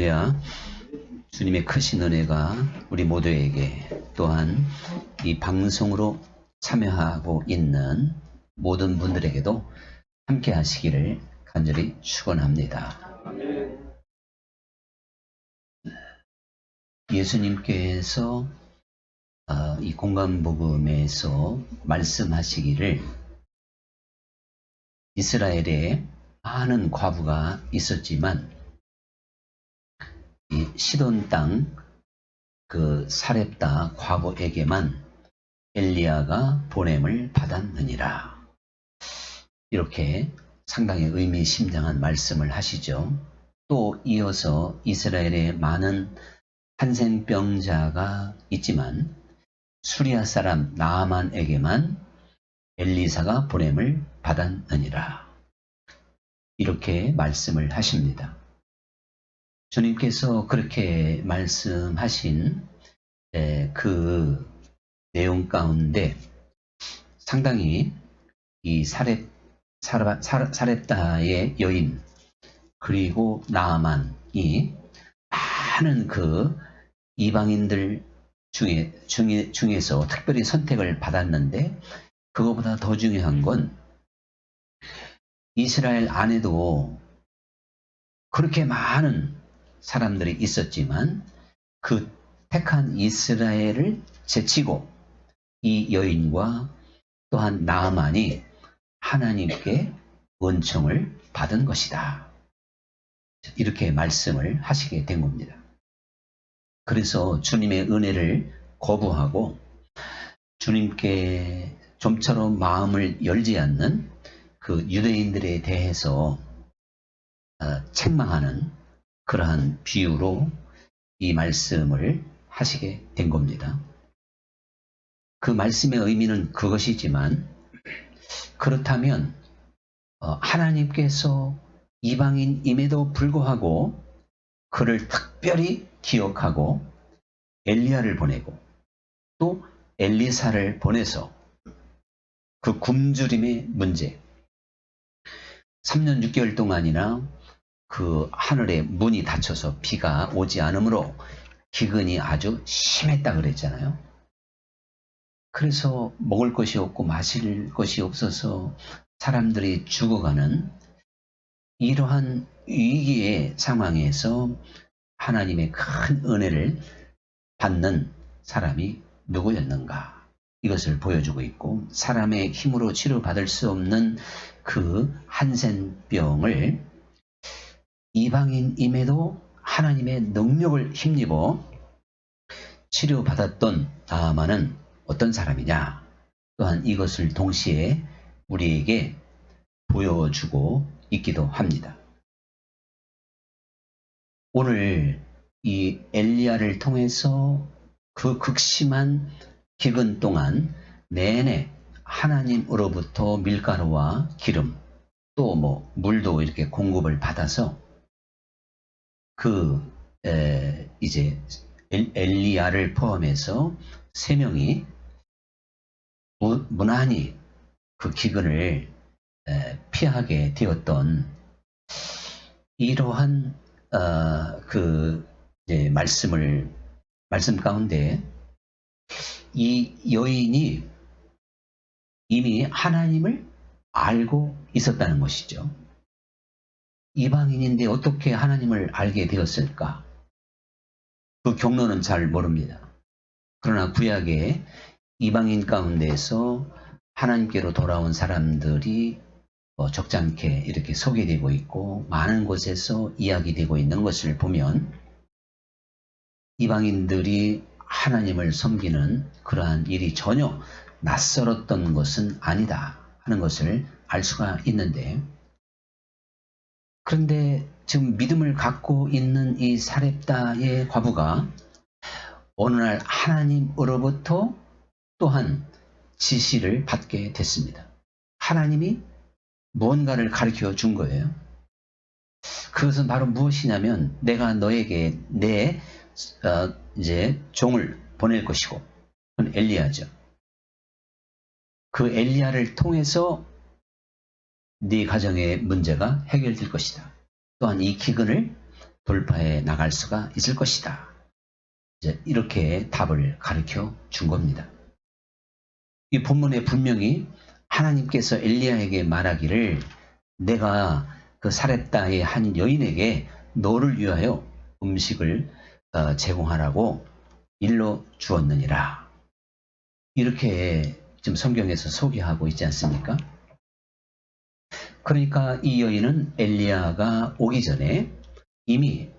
할렐루야. 주님의 크신 은혜가 우리 모두에게 또한 이 방송으로 참여하고 있는 모든 분들에게도 함께 하시기를 간절히 축원합니다. 예수님께서 이 공간복음에서 말씀하시기를 이스라엘에 많은 과부가 있었지만 이 시돈 땅 그 사렙다 과부에게만 엘리야가 보냄을 받았느니라. 이렇게 상당히 의미심장한 말씀을 하시죠. 또 이어서 이스라엘에 많은 한센병자가 있지만 수리아 사람 나아만에게만 엘리사가 보냄을 받았느니라. 이렇게 말씀을 하십니다. 주님께서 그렇게 말씀하신 그 내용 가운데 상당히 이 사렙다의 여인 그리고 나아만이 많은 그 이방인들 중에서 특별히 선택을 받았는데 그거보다 더 중요한 건 이스라엘 안에도 그렇게 많은 사람들이 있었지만 그 택한 이스라엘을 제치고 이 여인과 또한 나아만이 하나님께 은총을 받은 것이다. 이렇게 말씀을 하시게 된 겁니다. 그래서 주님의 은혜를 거부하고 주님께 좀처럼 마음을 열지 않는 그 유대인들에 대해서 책망하는 그러한 비유로 이 말씀을 하시게 된 겁니다. 그 말씀의 의미는 그것이지만 그렇다면 하나님께서 이방인임에도 불구하고 그를 특별히 기억하고 엘리야를 보내고 또 엘리사를 보내서 그 굶주림의 문제 3년 6개월 동안이나 그 하늘에 문이 닫혀서 비가 오지 않으므로 기근이 아주 심했다 그랬잖아요. 그래서 먹을 것이 없고 마실 것이 없어서 사람들이 죽어가는 이러한 위기의 상황에서 하나님의 큰 은혜를 받는 사람이 누구였는가? 이것을 보여주고 있고 사람의 힘으로 치료받을 수 없는 그 한센병을 이방인임에도 하나님의 능력을 힘입어 치료받았던 나아만은 어떤 사람이냐? 또한 이것을 동시에 우리에게 보여주고 있기도 합니다. 오늘 이 엘리야를 통해서 그 극심한 기근 동안 내내 하나님으로부터 밀가루와 기름 또 물도 이렇게 공급을 받아서 이제 엘리야를 포함해서 3명이 무난히 그 기근을 피하게 되었던 이러한 말씀 가운데 이 여인이 이미 하나님을 알고 있었다는 것이죠. 이방인인데 어떻게 하나님을 알게 되었을까? 그 경로는 잘 모릅니다. 그러나 구약에 이방인 가운데서 하나님께로 돌아온 사람들이 적잖게 이렇게 소개되고 있고 많은 곳에서 이야기되고 있는 것을 보면 이방인들이 하나님을 섬기는 그러한 일이 전혀 낯설었던 것은 아니다 하는 것을 알 수가 있는데 그런데 지금 믿음을 갖고 있는 이 사렙다의 과부가 어느 날 하나님으로부터 또한 지시를 받게 됐습니다. 하나님이 무언가를 가르쳐 준 거예요. 그것은 바로 무엇이냐면 내가 너에게 내 이제 종을 보낼 것이고 그건 엘리야죠. 그 엘리야를 통해서 네 가정의 문제가 해결될 것이다. 또한 이 기근을 돌파해 나갈 수가 있을 것이다. 이제 이렇게 답을 가르쳐 준 겁니다. 이 본문에 분명히 하나님께서 엘리야에게 말하기를 내가 그 사렙다의 한 여인에게 너를 위하여 음식을 제공하라고 일러 주었느니라. 이렇게 지금 성경에서 소개하고 있지 않습니까? 그러니까 이 여인은 엘리야가 오기 전에 이미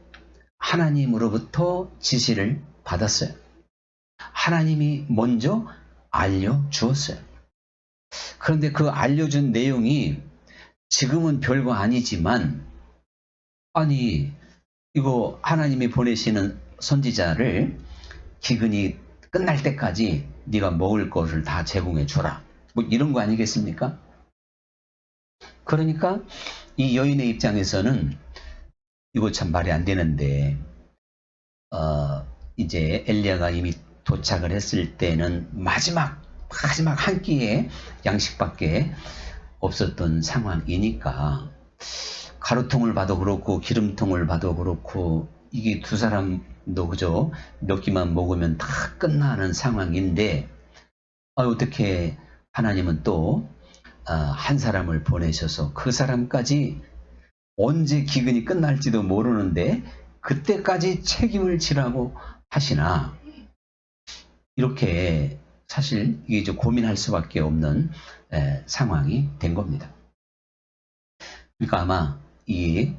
하나님으로부터 지시를 받았어요. 하나님이 먼저 알려주었어요. 그런데 그 알려준 내용이 지금은 별거 아니지만, 아니 이거 하나님이 보내시는 선지자를 기근이 끝날 때까지 네가 먹을 것을 다 제공해 주라, 뭐 이런 거 아니겠습니까? 그러니까 이 여인의 입장에서는 이거 참 말이 안 되는데, 이제 엘리야가 이미 도착을 했을 때는 마지막 한 끼의 양식밖에 없었던 상황이니까, 가루통을 봐도 그렇고 기름통을 봐도 그렇고 이게 두 사람도 그저 몇 끼만 먹으면 다 끝나는 상황인데, 어떻게 하나님은 또 한 사람을 보내셔서 그 사람까지 언제 기근이 끝날지도 모르는데 그때까지 책임을 지라고 하시나, 이렇게 사실 이게 좀 고민할 수밖에 없는 상황이 된 겁니다. 그러니까 아마 이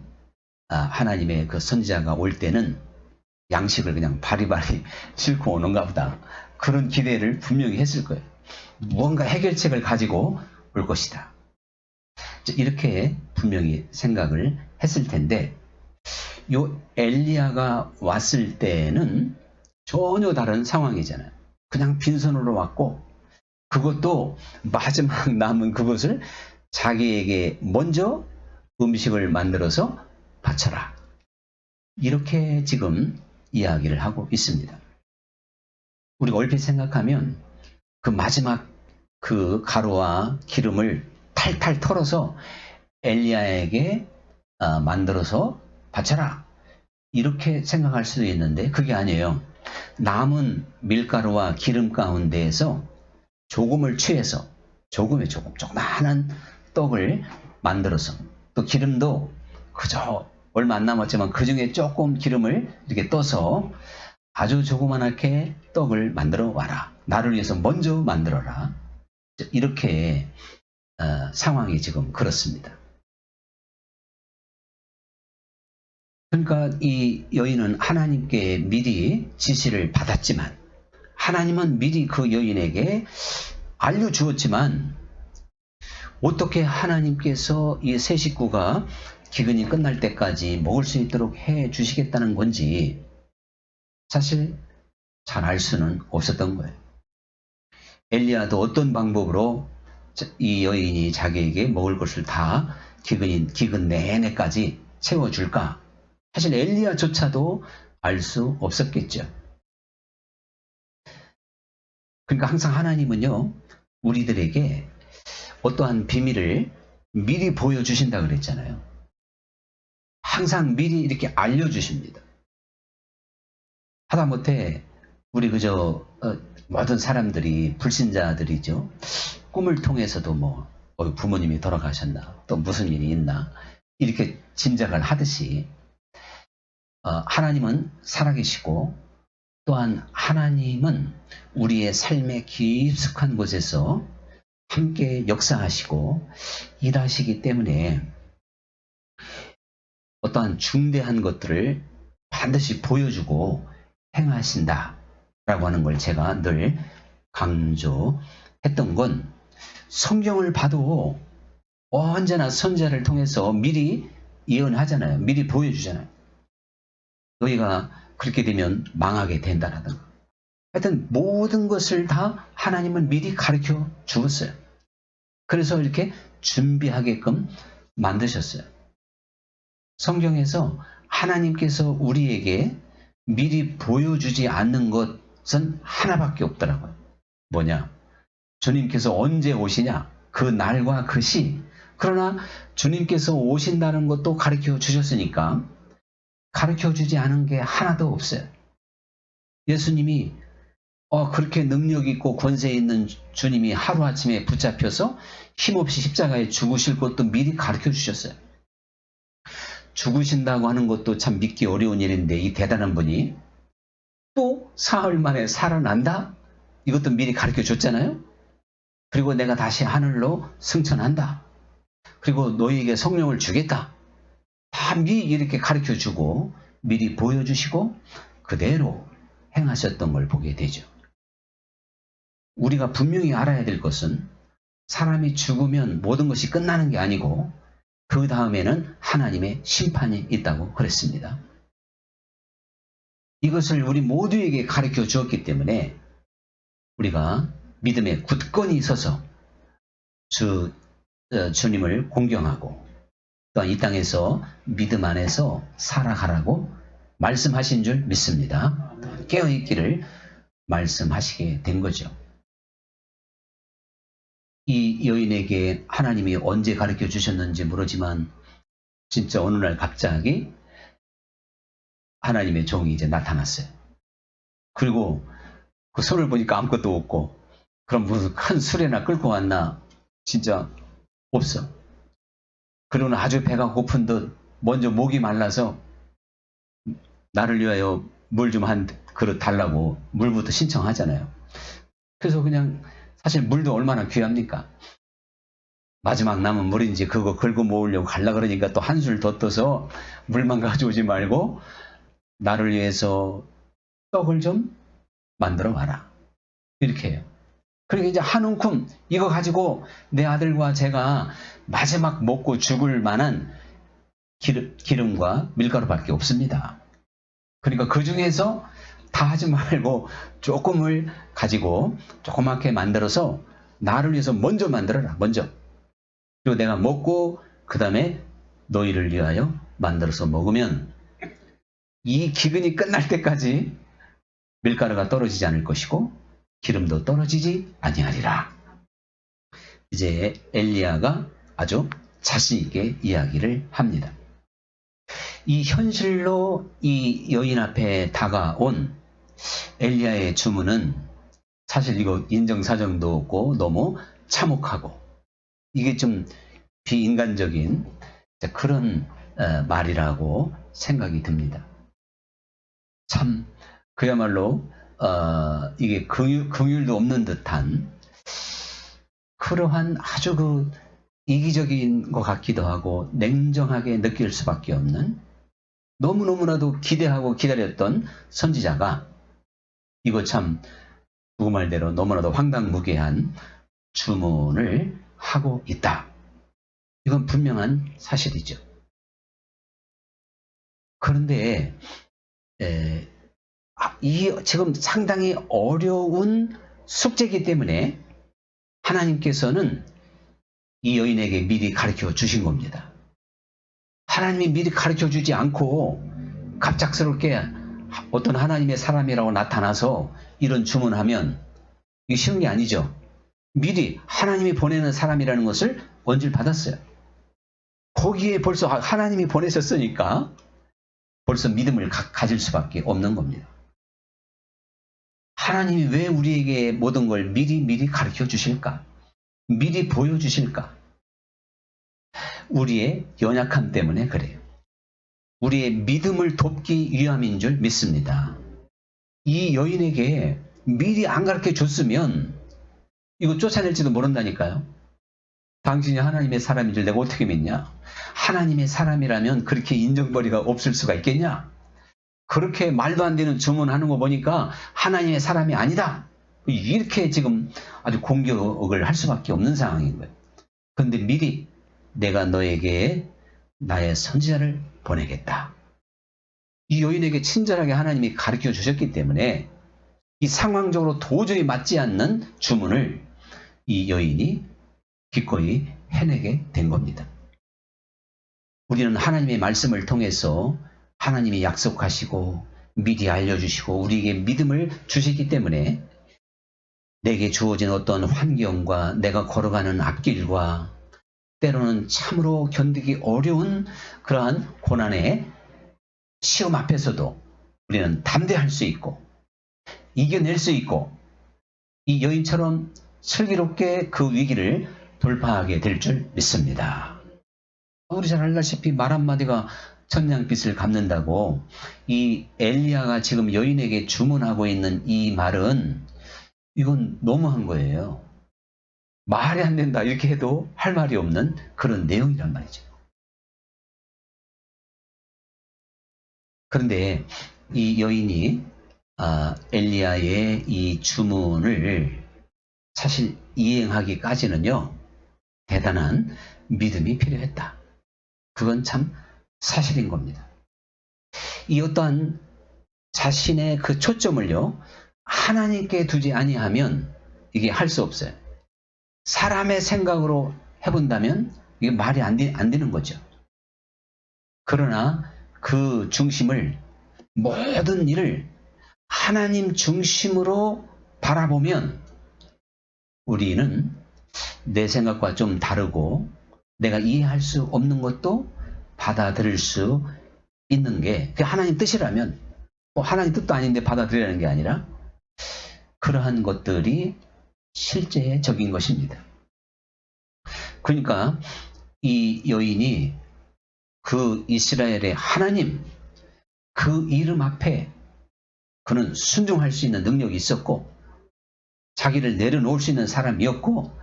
하나님의 그 선지자가 올 때는 양식을 그냥 바리바리 싣고 오는가 보다, 그런 기대를 분명히 했을 거예요. 뭔가 해결책을 가지고 올 것이다, 이렇게 분명히 생각을 했을 텐데, 요 엘리야가 왔을 때는 전혀 다른 상황이잖아요. 그냥 빈손으로 왔고, 그것도 마지막 남은 그것을 자기에게 먼저 음식을 만들어서 바쳐라, 이렇게 지금 이야기를 하고 있습니다. 우리가 얼핏 생각하면 그 마지막 그 가루와 기름을 탈탈 털어서 엘리야에게 만들어서 바쳐라, 이렇게 생각할 수도 있는데 그게 아니에요. 남은 밀가루와 기름 가운데에서 조금을 취해서 조그마한 떡을 만들어서, 또 기름도 그저 얼마 안 남았지만 그 중에 조금 기름을 이렇게 떠서 아주 조그맣게 떡을 만들어 와라, 나를 위해서 먼저 만들어라, 이렇게 상황이 지금 그렇습니다. 그러니까 이 여인은 하나님께 미리 지시를 받았지만, 하나님은 미리 그 여인에게 알려주었지만, 어떻게 하나님께서 이 세 식구가 기근이 끝날 때까지 먹을 수 있도록 해 주시겠다는 건지 사실 잘 알 수는 없었던 거예요. 엘리야도 어떤 방법으로 이 여인이 자기에게 먹을 것을 다 기근 내내까지 채워줄까, 사실 엘리야조차도 알 수 없었겠죠. 그러니까 항상 하나님은요, 우리들에게 어떠한 비밀을 미리 보여주신다 그랬잖아요. 항상 미리 이렇게 알려주십니다. 하다못해 우리 그저 모든 사람들이, 불신자들이죠, 꿈을 통해서도 뭐 부모님이 돌아가셨나, 또 무슨 일이 있나, 이렇게 짐작을 하듯이 하나님은 살아계시고, 또한 하나님은 우리의 삶의 깊숙한 곳에서 함께 역사하시고 일하시기 때문에 어떠한 중대한 것들을 반드시 보여주고 행하신다라고 하는 걸 제가 늘 강조했던 건, 성경을 봐도 언제나 선지자를 통해서 미리 예언하잖아요. 미리 보여주잖아요. 너희가 그렇게 되면 망하게 된다라든가, 하여튼 모든 것을 다 하나님은 미리 가르쳐 주었어요. 그래서 이렇게 준비하게끔 만드셨어요. 성경에서 하나님께서 우리에게 미리 보여주지 않는 것은 하나밖에 없더라고요. 뭐냐? 주님께서 언제 오시냐? 그 날과 그 시. 그러나 주님께서 오신다는 것도 가르쳐 주셨으니까 가르쳐주지 않은 게 하나도 없어요. 예수님이 그렇게 능력 있고 권세 있는 주님이 하루아침에 붙잡혀서 힘없이 십자가에 죽으실 것도 미리 가르쳐 주셨어요. 죽으신다고 하는 것도 참 믿기 어려운 일인데 이 대단한 분이 또 사흘 만에 살아난다? 이것도 미리 가르쳐 줬잖아요. 그리고 내가 다시 하늘로 승천한다. 그리고 너희에게 성령을 주겠다. 다 미리 이렇게 가르쳐 주고 미리 보여주시고 그대로 행하셨던 걸 보게 되죠. 우리가 분명히 알아야 될 것은 사람이 죽으면 모든 것이 끝나는 게 아니고 그 다음에는 하나님의 심판이 있다고 그랬습니다. 이것을 우리 모두에게 가르쳐 주었기 때문에 우리가 믿음에 굳건히 서서 주님을 공경하고 또한 이 땅에서 믿음 안에서 살아가라고 말씀하신 줄 믿습니다. 깨어있기를 말씀하시게 된 거죠. 이 여인에게 하나님이 언제 가르쳐 주셨는지 모르지만 진짜 어느 날 갑자기 하나님의 종이 이제 나타났어요. 그리고 그 손을 보니까 아무것도 없고 그럼 무슨 큰 수레나 끌고 왔나? 진짜 없어. 그리고는 아주 배가 고픈 듯 먼저 목이 말라서 나를 위하여 물 좀 한 그릇 달라고 물부터 신청하잖아요. 그래서 그냥 사실 물도 얼마나 귀합니까? 마지막 남은 물인지 그거 긁어 모으려고 갈라 그러니까 또 한술 더 떠서 물만 가져오지 말고 나를 위해서 떡을 좀 만들어 와라. 이렇게 해요. 그러니까 이제 한 움큼 이거 가지고 내 아들과 제가 마지막 먹고 죽을 만한 기름과 밀가루밖에 없습니다. 그러니까 그 중에서 다 하지 말고 조금을 가지고 조그맣게 만들어서 나를 위해서 먼저 만들어라. 먼저. 그리고 내가 먹고 그 다음에 너희를 위하여 만들어서 먹으면 이 기근이 끝날 때까지 밀가루가 떨어지지 않을 것이고 기름도 떨어지지 아니하리라. 이제 엘리야가 아주 자신 있게 이야기를 합니다. 이 현실로 이 여인 앞에 다가온 엘리야의 주문은 사실 이거 인정사정도 없고 너무 참혹하고 이게 좀 비인간적인 그런 말이라고 생각이 듭니다. 참 그야말로 이게 긍휼도 없는 듯한 그러한 아주 이기적인 것 같기도 하고 냉정하게 느낄 수밖에 없는 너무너무나도 기대하고 기다렸던 선지자가 이거 참 누구 말대로 너무나도 황당무계한 주문을 하고 있다. 이건 분명한 사실이죠. 그런데 이 지금 상당히 어려운 숙제이기 때문에 하나님께서는 이 여인에게 미리 가르쳐 주신 겁니다. 하나님이 미리 가르쳐 주지 않고 갑작스럽게 어떤 하나님의 사람이라고 나타나서 이런 주문하면 이게 쉬운 게 아니죠. 미리 하나님이 보내는 사람이라는 것을 언질 받았어요. 거기에 벌써 하나님이 보내셨으니까 벌써 믿음을 가질 수밖에 없는 겁니다. 하나님이 왜 우리에게 모든 걸 미리 가르쳐 주실까? 미리 보여주실까? 우리의 연약함 때문에 그래요. 우리의 믿음을 돕기 위함인 줄 믿습니다. 이 여인에게 미리 안 가르쳐 줬으면 이거 쫓아낼지도 모른다니까요. 당신이 하나님의 사람인 줄 내가 어떻게 믿냐? 하나님의 사람이라면 그렇게 인정벌이가 없을 수가 있겠냐? 그렇게 말도 안 되는 주문하는 거 보니까 하나님의 사람이 아니다. 이렇게 지금 아주 공격을 할 수밖에 없는 상황인 거예요. 그런데 미리 내가 너에게 나의 선지자를 보내겠다. 이 여인에게 친절하게 하나님이 가르쳐 주셨기 때문에 이 상황적으로 도저히 맞지 않는 주문을 이 여인이 기꺼이 해내게 된 겁니다. 우리는 하나님의 말씀을 통해서 하나님이 약속하시고 미리 알려주시고 우리에게 믿음을 주시기 때문에 내게 주어진 어떤 환경과 내가 걸어가는 앞길과 때로는 참으로 견디기 어려운 그러한 고난에 시험 앞에서도 우리는 담대할 수 있고 이겨낼 수 있고 이 여인처럼 슬기롭게 그 위기를 돌파하게 될 줄 믿습니다. 우리 잘 알다시피 말 한마디가 천냥빚을 갚는다고 이 엘리야가 지금 여인에게 주문하고 있는 이 말은 이건 너무한 거예요. 말이 안 된다 이렇게 해도 할 말이 없는 그런 내용이란 말이죠. 그런데 이 여인이 엘리야의 이 주문을 사실 이행하기까지는요 대단한 믿음이 필요했다. 그건 참 사실인 겁니다. 이 어떠한 자신의 그 초점을요 하나님께 두지 아니하면 이게 할 수 없어요. 사람의 생각으로 해본다면 이게 말이 안 되는 거죠. 그러나 그 중심을 모든 일을 하나님 중심으로 바라보면 우리는 내 생각과 좀 다르고 내가 이해할 수 없는 것도 받아들일 수 있는 게 하나님 뜻이라면 하나님 뜻도 아닌데 받아들이라는 게 아니라 그러한 것들이 실제적인 것입니다. 그러니까 이 여인이 그 이스라엘의 하나님 그 이름 앞에 그는 순종할 수 있는 능력이 있었고 자기를 내려놓을 수 있는 사람이었고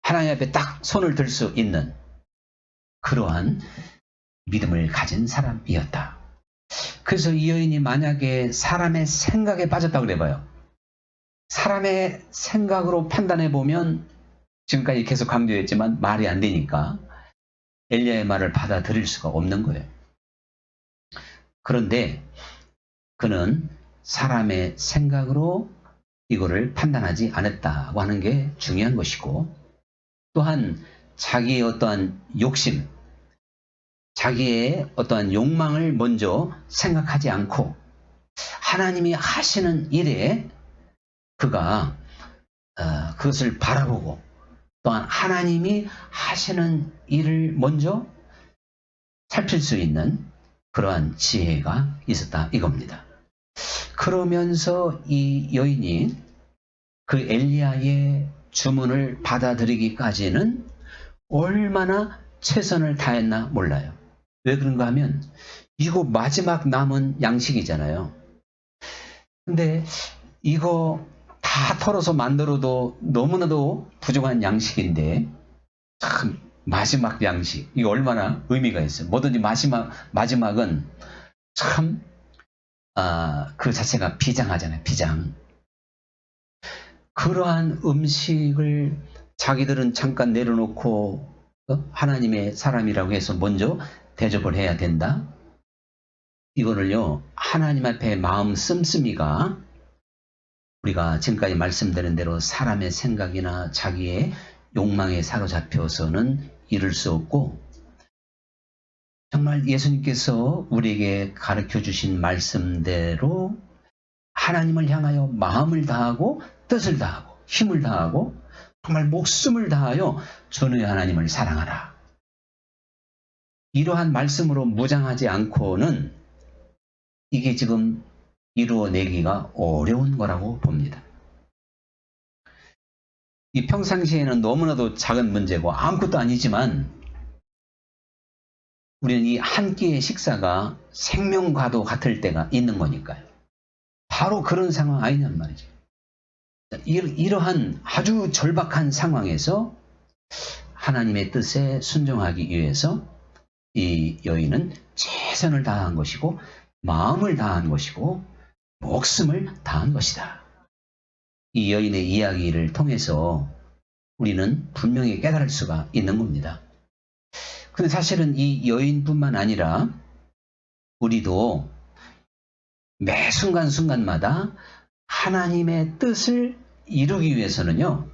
하나님 앞에 딱 손을 들 수 있는 그러한 믿음을 가진 사람이었다. 그래서 이 여인이 만약에 사람의 생각에 빠졌다고 그래봐요. 사람의 생각으로 판단해 보면 지금까지 계속 강조했지만 말이 안 되니까 엘리야의 말을 받아들일 수가 없는 거예요. 그런데 그는 사람의 생각으로 이거를 판단하지 않았다고 하는 게 중요한 것이고 또한 자기의 어떠한 욕심, 자기의 어떠한 욕망을 먼저 생각하지 않고 하나님이 하시는 일에 그가 그것을 바라보고 또한 하나님이 하시는 일을 먼저 살필 수 있는 그러한 지혜가 있었다 이겁니다. 그러면서 이 여인이 그 엘리야의 주문을 받아들이기까지는 얼마나 최선을 다했나 몰라요. 왜 그런가 하면 이거 마지막 남은 양식이잖아요. 근데 이거 다 털어서 만들어도 너무나도 부족한 양식인데 참 마지막 양식 이거 얼마나 의미가 있어요. 뭐든지 마지막은 참 그 자체가 비장하잖아요. 비장. 그러한 음식을 자기들은 잠깐 내려놓고 하나님의 사람이라고 해서 먼저 대접을 해야 된다. 이거를요 하나님 앞에 마음 씀씀이가 우리가 지금까지 말씀드린 대로 사람의 생각이나 자기의 욕망에 사로잡혀서는 이룰 수 없고 정말 예수님께서 우리에게 가르쳐 주신 말씀대로 하나님을 향하여 마음을 다하고 뜻을 다하고 힘을 다하고 정말 목숨을 다하여 주 너의 하나님을 사랑하라. 이러한 말씀으로 무장하지 않고는 이게 지금 이루어내기가 어려운 거라고 봅니다. 이 평상시에는 너무나도 작은 문제고 아무것도 아니지만 우리는 이 한 끼의 식사가 생명과도 같을 때가 있는 거니까요. 바로 그런 상황 아니냔 말이죠. 이러한 아주 절박한 상황에서 하나님의 뜻에 순종하기 위해서 이 여인은 최선을 다한 것이고 마음을 다한 것이고 목숨을 다한 것이다. 이 여인의 이야기를 통해서 우리는 분명히 깨달을 수가 있는 겁니다. 근데 사실은 이 여인뿐만 아니라 우리도 매 순간순간마다 하나님의 뜻을 이루기 위해서는요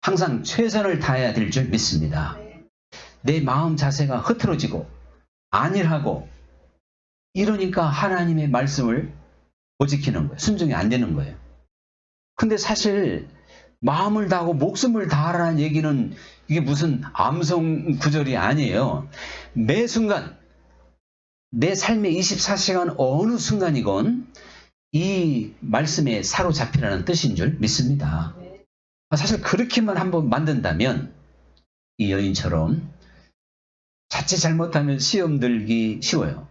항상 최선을 다해야 될 줄 믿습니다. 내 마음 자세가 흐트러지고 안일하고 이러니까 하나님의 말씀을 못 지키는 거예요. 순종이 안 되는 거예요. 근데 사실 마음을 다하고 목숨을 다하라는 얘기는 이게 무슨 암송 구절이 아니에요. 매 순간 내 삶의 24시간 어느 순간이건 이 말씀에 사로잡히라는 뜻인 줄 믿습니다. 사실 그렇게만 한번 만든다면 이 여인처럼 자칫 잘못하면 시험 들기 쉬워요.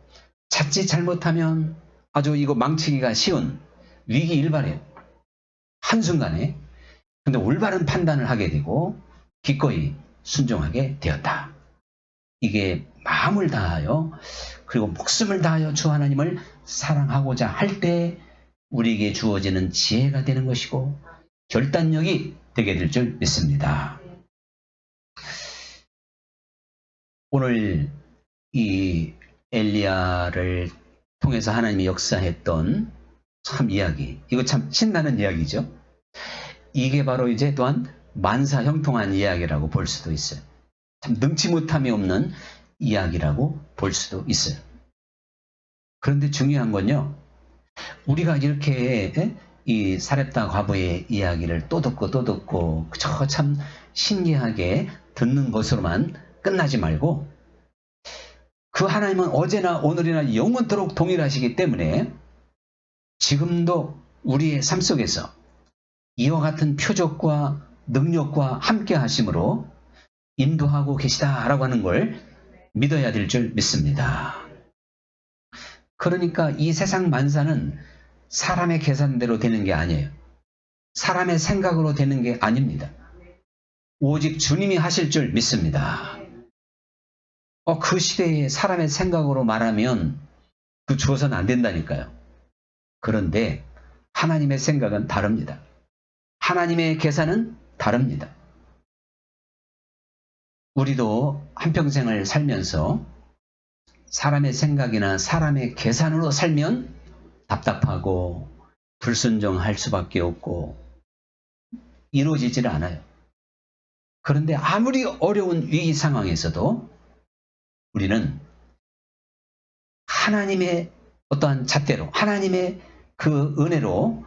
자칫 잘못하면 아주 이거 망치기가 쉬운 위기 일발이에요. 한순간에. 근데 올바른 판단을 하게 되고 기꺼이 순종하게 되었다. 이게 마음을 다하여 그리고 목숨을 다하여 주 하나님을 사랑하고자 할 때 우리에게 주어지는 지혜가 되는 것이고 결단력이 되게 될 줄 믿습니다. 오늘 이 엘리야를 통해서 하나님이 역사했던 참 이야기, 이거 참 신나는 이야기죠. 이게 바로 이제 또한 만사 형통한 이야기라고 볼 수도 있어요. 참 능치 못함이 없는 이야기라고 볼 수도 있어요. 그런데 중요한 건요, 우리가 이렇게 이 사렙다 과부의 이야기를 또 듣고 저 참 신기하게 듣는 것으로만 끝나지 말고 그 하나님은 어제나 오늘이나 영원토록 동일하시기 때문에 지금도 우리의 삶 속에서 이와 같은 표적과 능력과 함께 하심으로 인도하고 계시다라고 하는 걸 믿어야 될 줄 믿습니다. 그러니까 이 세상 만사는 사람의 계산대로 되는 게 아니에요. 사람의 생각으로 되는 게 아닙니다. 오직 주님이 하실 줄 믿습니다. 그 시대에 사람의 생각으로 말하면 그 주어서는 안 된다니까요. 그런데 하나님의 생각은 다릅니다. 하나님의 계산은 다릅니다. 우리도 한평생을 살면서 사람의 생각이나 사람의 계산으로 살면 답답하고 불순종할 수밖에 없고 이루어지질 않아요. 그런데 아무리 어려운 위기 상황에서도 우리는 하나님의 어떠한 잣대로 하나님의 그 은혜로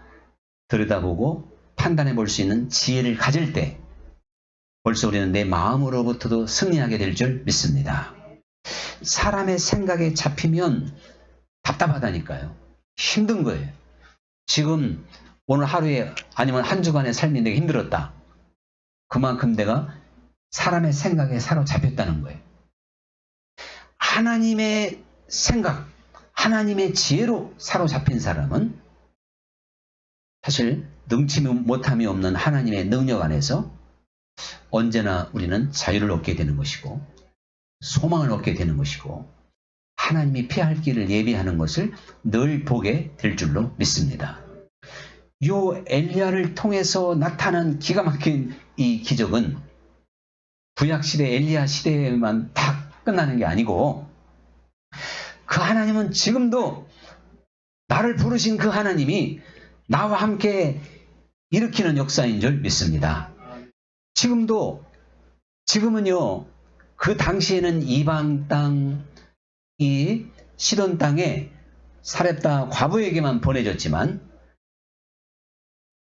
들여다보고 판단해 볼 수 있는 지혜를 가질 때 벌써 우리는 내 마음으로부터도 승리하게 될 줄 믿습니다. 사람의 생각에 잡히면 답답하다니까요. 힘든 거예요. 지금 오늘 하루에 아니면 한 주간의 삶이 내가 힘들었다. 그만큼 내가 사람의 생각에 사로잡혔다는 거예요. 하나님의 생각, 하나님의 지혜로 사로잡힌 사람은 사실 능치 못함이 없는 하나님의 능력 안에서 언제나 우리는 자유를 얻게 되는 것이고 소망을 얻게 되는 것이고 하나님이 피할 길을 예비하는 것을 늘 보게 될 줄로 믿습니다. 요 엘리야를 통해서 나타난 기가 막힌 이 기적은 구약시대 엘리야 시대에만 다 끝나는 게 아니고 그 하나님은 지금도 나를 부르신 그 하나님이 나와 함께 일으키는 역사인 줄 믿습니다. 지금은요, 그 당시에는 이방 땅, 이 시돈 땅에 사렙다 과부에게만 보내졌지만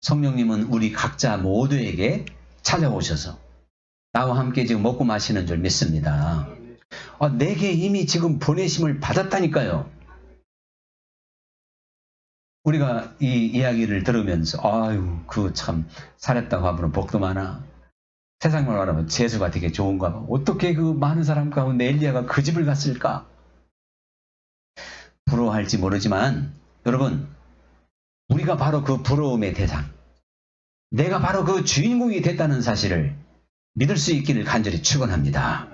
성령님은 우리 각자 모두에게 찾아오셔서 나와 함께 지금 먹고 마시는 줄 믿습니다. 내게 이미 지금 보내심을 받았다니까요. 우리가 이 이야기를 들으면서 그 참 사렙다 과부는 복도 많아. 세상만 말하면 재수가 되게 좋은가 봐. 어떻게 그 많은 사람 가운데 엘리야가 그 집을 갔을까? 부러워할지 모르지만 여러분, 우리가 바로 그 부러움의 대상, 내가 바로 그 주인공이 됐다는 사실을 믿을 수 있기를 간절히 축원합니다.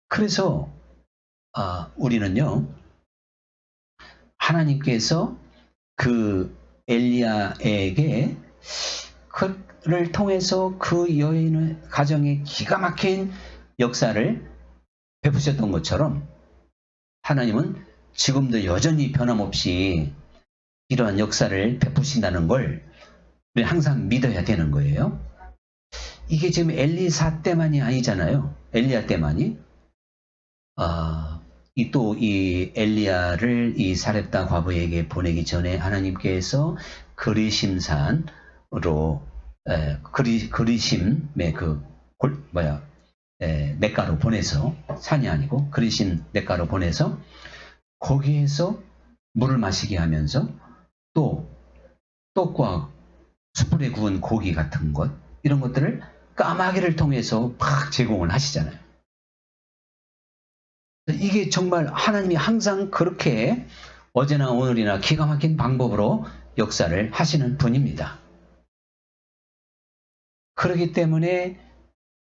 그래서 우리는요, 하나님께서 그 엘리야에게 그를 통해서 그 여인의 가정에 기가 막힌 역사를 베푸셨던 것처럼 하나님은 지금도 여전히 변함없이 이러한 역사를 베푸신다는 걸 우리 항상 믿어야 되는 거예요. 이게 지금 엘리사 때만이 아니잖아요. 엘리야 때만이. 또 이 엘리야를 이 사렙다 과부에게 보내기 전에 하나님께서 그리심산으로 그리심의 냇가로 보내서, 산이 아니고 그리신 냇가로 보내서 거기에서 물을 마시게 하면서 또 떡과 숯불에 구운 고기 같은 것, 이런 것들을 까마귀를 통해서 막 제공을 하시잖아요. 이게 정말 하나님이 항상 그렇게 어제나 오늘이나 기가 막힌 방법으로 역사를 하시는 분입니다. 그렇기 때문에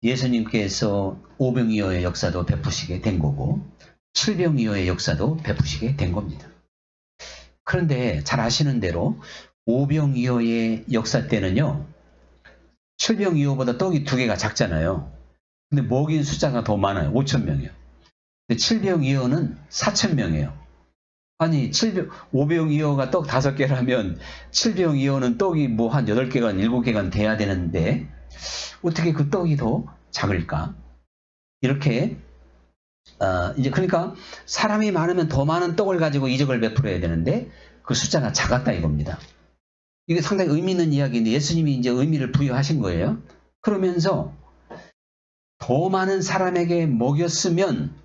예수님께서 오병이어의 역사도 베푸시게 된 거고 칠병이어의 역사도 베푸시게 된 겁니다. 그런데 잘 아시는 대로 오병이어의 역사 때는요, 칠병이어보다 떡이 2개가 작잖아요. 근데 먹인 숫자가 더 많아요. 5,000명이요. 근데 칠병이어는 4,000명이에요. 아니, 오병이어가 떡 5개라면 칠병이어는 떡이 뭐 한 8개간 7개간 돼야 되는데 어떻게 그 떡이 더 작을까? 이렇게 이제 그러니까 사람이 많으면 더 많은 떡을 가지고 이적을 베풀어야 되는데 그 숫자가 작았다 이겁니다. 이게 상당히 의미 있는 이야기인데 예수님이 이제 의미를 부여하신 거예요. 그러면서 더 많은 사람에게 먹였으면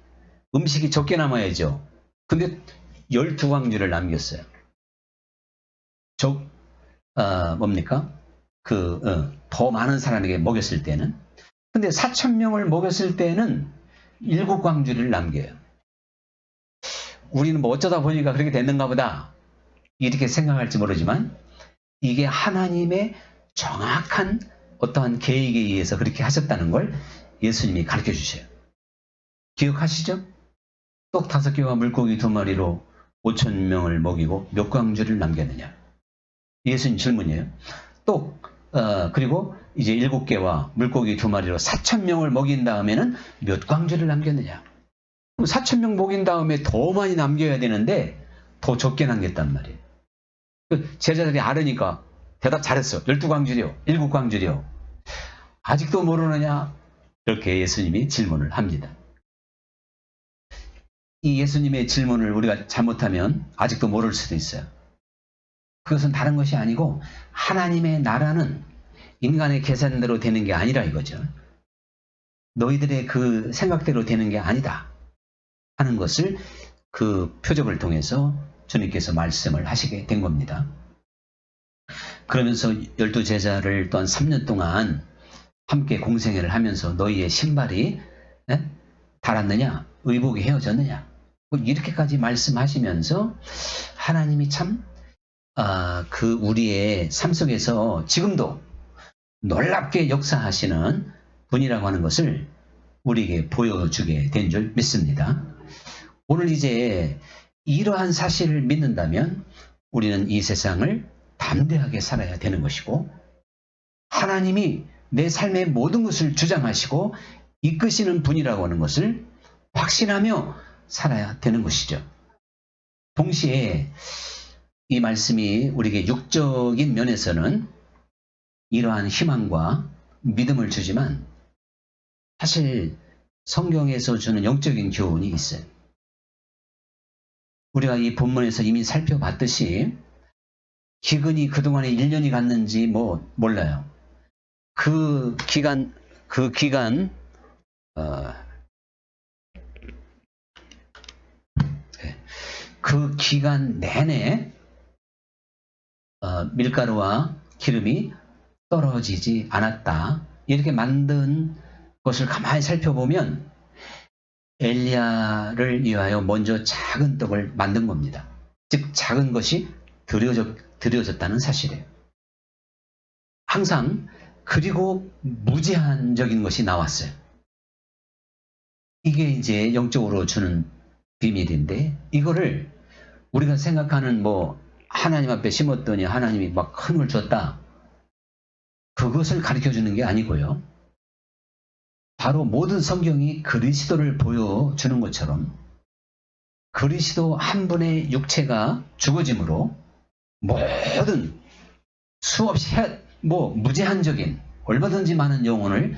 음식이 적게 남아야죠. 근데 12광주를 남겼어요. 뭡니까? 더 많은 사람에게 먹였을 때는. 근데 4,000명을 먹였을 때는 7광주를 남겨요. 우리는 뭐 어쩌다 보니까 그렇게 됐는가 보다 이렇게 생각할지 모르지만 이게 하나님의 정확한 어떠한 계획에 의해서 그렇게 하셨다는 걸 예수님이 가르쳐 주셔요. 기억하시죠? 떡 5개와 물고기 2마리로 5,000명을 먹이고 몇 광주를 남겼느냐? 예수님 질문이에요. 그리고 이제 7개와 물고기 2마리로 4,000명을 먹인 다음에는 몇 광주를 남겼느냐? 4,000명 먹인 다음에 더 많이 남겨야 되는데 더 적게 남겼단 말이에요. 제자들이 알으니까 대답 잘했어. 12광주요. 7광주요. 아직도 모르느냐? 이렇게 예수님이 질문을 합니다. 이 예수님의 질문을 우리가 잘못하면 아직도 모를 수도 있어요. 그것은 다른 것이 아니고 하나님의 나라는 인간의 계산대로 되는 게 아니라 이거죠. 너희들의 그 생각대로 되는 게 아니다 하는 것을 그 표적을 통해서 주님께서 말씀을 하시게 된 겁니다. 그러면서 12제자를 또한 3년 동안 함께 공생애를 하면서 너희의 신발이 닳았느냐? 의복이 헤어졌느냐? 이렇게까지 말씀하시면서 하나님이 참 우리의 삶 속에서 지금도 놀랍게 역사하시는 분이라고 하는 것을 우리에게 보여주게 된 줄 믿습니다. 오늘 이제 이러한 사실을 믿는다면 우리는 이 세상을 담대하게 살아야 되는 것이고 하나님이 내 삶의 모든 것을 주장하시고 이끄시는 분이라고 하는 것을 확신하며 살아야 되는 것이죠. 동시에 이 말씀이 우리에게 육적인 면에서는 이러한 희망과 믿음을 주지만 사실 성경에서 주는 영적인 교훈이 있어요. 우리가 이 본문에서 이미 살펴봤듯이 기근이 그동안에 1년이 갔는지 몰라요. 그 기간 내내 밀가루와 기름이 떨어지지 않았다. 이렇게 만든 것을 가만히 살펴보면 엘리야를 위하여 먼저 작은 떡을 만든 겁니다. 즉 작은 것이 드려졌다는 사실이에요. 항상 그리고 무제한적인 것이 나왔어요. 이게 이제 영적으로 주는 비밀인데 이거를 우리가 생각하는 하나님 앞에 심었더니 하나님이 막 큰 걸 줬다. 그것을 가르쳐주는 게 아니고요. 바로 모든 성경이 그리스도를 보여주는 것처럼 그리스도 한 분의 육체가 죽어짐으로 모든 수없이 무제한적인 얼마든지 많은 영혼을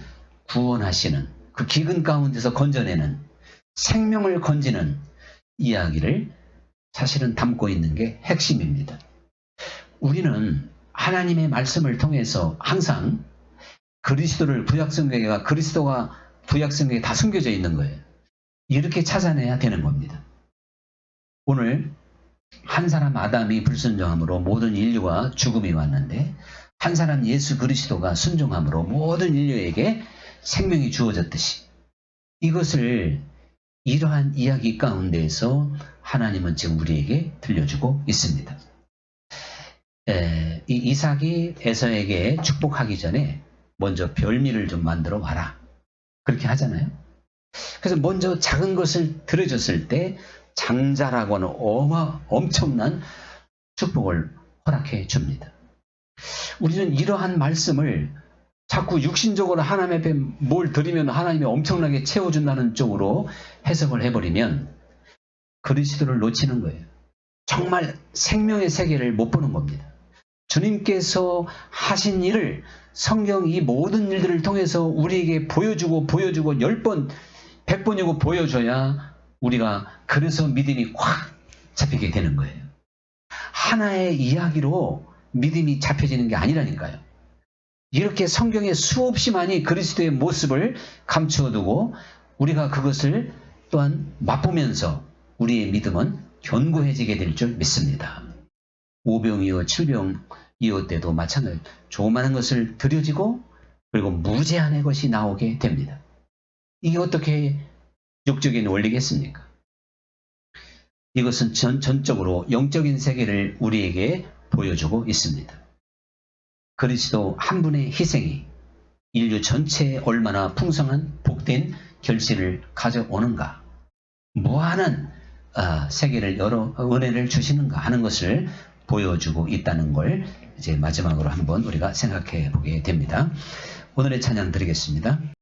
구원하시는 그 기근 가운데서 건져내는 생명을 건지는 이야기를 사실은 담고 있는 게 핵심입니다. 우리는 하나님의 말씀을 통해서 항상 그리스도를 구약성경에가 그리스도가 구약성경에 다 숨겨져 있는 거예요. 이렇게 찾아내야 되는 겁니다. 오늘 한 사람 아담이 불순종함으로 모든 인류가 죽음이 왔는데 한 사람 예수 그리스도가 순종함으로 모든 인류에게 생명이 주어졌듯이 이것을 이러한 이야기 가운데에서 하나님은 지금 우리에게 들려주고 있습니다. 이 이삭이 에서에게 축복하기 전에 먼저 별미를 좀 만들어 와라. 그렇게 하잖아요. 그래서 먼저 작은 것을 들어줬을 때 장자라고 하는 엄청난 축복을 허락해 줍니다. 우리는 이러한 말씀을 자꾸 육신적으로 하나님 앞에 뭘 드리면 하나님이 엄청나게 채워준다는 쪽으로 해석을 해버리면 그리스도를 놓치는 거예요. 정말 생명의 세계를 못 보는 겁니다. 주님께서 하신 일을 성경 이 모든 일들을 통해서 우리에게 보여주고 10번, 100번이고 보여줘야 우리가 그래서 믿음이 확 잡히게 되는 거예요. 하나의 이야기로 믿음이 잡혀지는 게 아니라니까요. 이렇게 성경에 수없이 많이 그리스도의 모습을 감추어두고 우리가 그것을 또한 맛보면서 우리의 믿음은 견고해지게 될 줄 믿습니다. 오병이어, 칠병이어 때도 마찬가지로 조그마한 것을 드려지고 그리고 무제한의 것이 나오게 됩니다. 이게 어떻게 육적인 원리겠습니까? 이것은 전적으로 영적인 세계를 우리에게 보여주고 있습니다. 그리스도 한 분의 희생이 인류 전체에 얼마나 풍성한 복된 결실을 가져오는가, 무한한 세계를 여러 은혜를 주시는가 하는 것을 보여주고 있다는 걸 이제 마지막으로 한번 우리가 생각해 보게 됩니다. 오늘의 찬양 드리겠습니다.